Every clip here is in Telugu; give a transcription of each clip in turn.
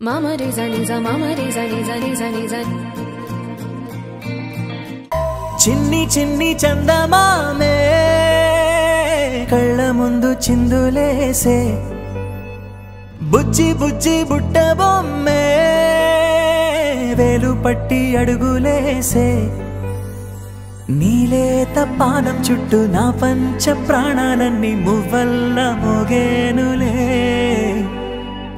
Mama re za ni za mama re za ni za ni za ni za చిన్ని చిన్ని చందమామే కళ్ళ ముందు చిందులేసే బుజ్జి బుజ్జి బుట్ట బొమ్మే వేలు పట్టి అడుగులేసే నీలేత పానం చుట్టూ నా పంచ ప్రాణాలన్నీ మువ్వల్ల మోగేనులే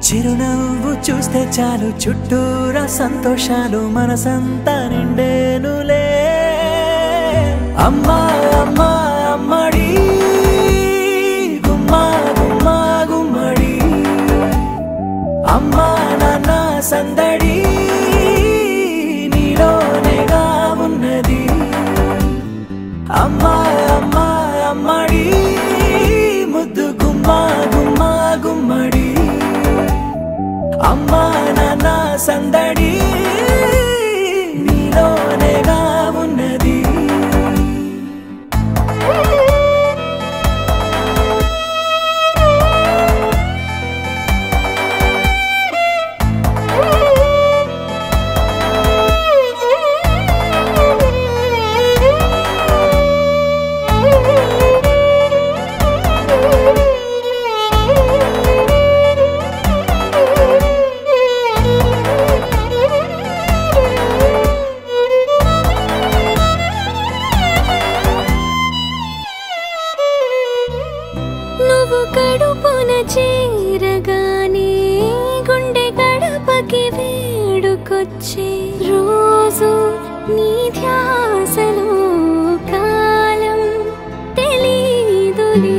చిరునవ్వు చూస్తే చాలు చుట్టూరా సంతోషాలు మనసంతా నిండేనులే అమ్మా అమ్మా అమ్మడి గుమ్మా గుమ్మా గుమ్మడి అమ్మా నాన్న సందడి నీలోనేగా ఉన్నది అమ్మా అమ్మా అమ్మడి ముద్దు గుమ్మా గుమ్మా గుమ్మడి అమ్మా నాన్న సందడి నీలోనేగా ఉన్నది నువ్వు కడుపున చేరగానే గుండె గడపకి వేడుకొచ్చే రోజు నీ ధ్యాసలో కాలం తెలీదులే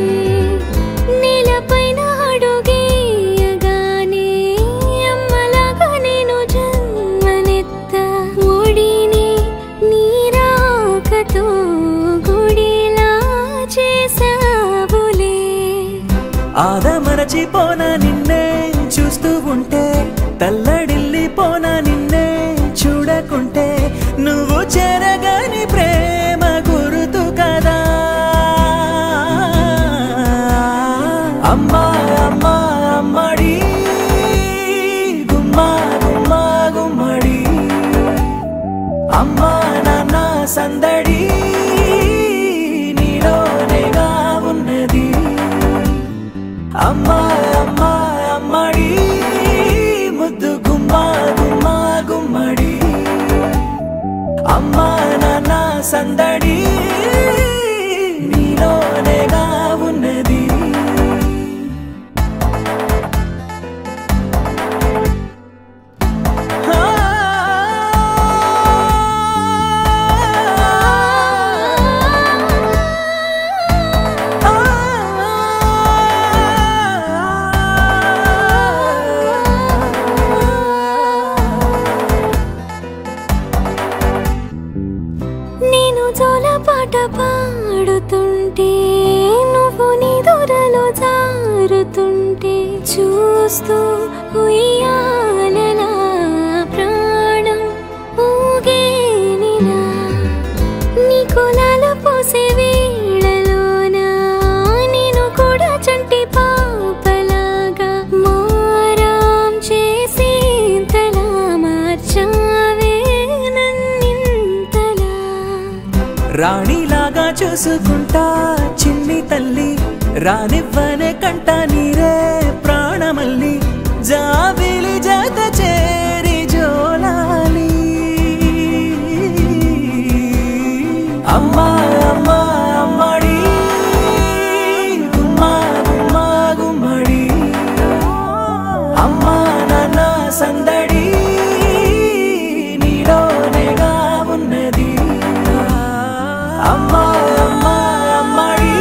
నేలపైన అడుగేయగానే అమ్మలాగా నేను జన్మనెత్త ఒడిని నీ రాకతో గుడిలా చేసావులే ఆదమరచిపోనా నిన్నే చూస్తూ ఉంటే తల్లడిల్లిపోనా నిన్నే చూడకుంటే నువ్వు చెరగని ప్రేమ గుర్తు కదా అమ్మా అమ్మా అమ్మడి గుమ్మా గుమ్మా గుమ్మడి అమ్మా నాన్న సందడి నీలోనేగా ఉన్నది అమ్మా అమ్మా అమ్మడి ముద్దు గుమ్మా గుమ్మా గుమ్మడి అమ్మా నాన్న సందడి నీలోనేగా ఉన్నది నేను జోలపాట పాడుతుంటే నువ్వు నీ దూరలో జారుతుంటే చూస్తూ ఉయ్యాలలా ప్రాణం ఊగేనిలా నీ కులాల పోసే వేళలోన నేను కూడా చంటి పాపలాగా మారాం చేసేంతలా మార్చావే నన్నింతలా రాణిలాగా చూసుకుంటా చిన్ని తల్లి రానివ్వనే కంట నీరే ప్రాణమల్లి జాబిలి జత చేరి జోలాలి అమ్మా అమ్మా అమ్మడి గుమ్మా గుమ్మా గుమ్మడి అమ్మా నాన్న సందడి నీలోనేగా ఉన్నది అమ్మా అమ్మా అమ్మడి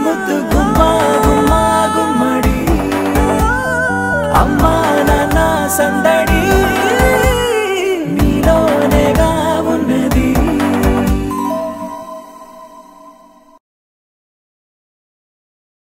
ముద్దు గుమ్మా గుమ్మా గుమ్మడి అమ్మా నాన్న సందడి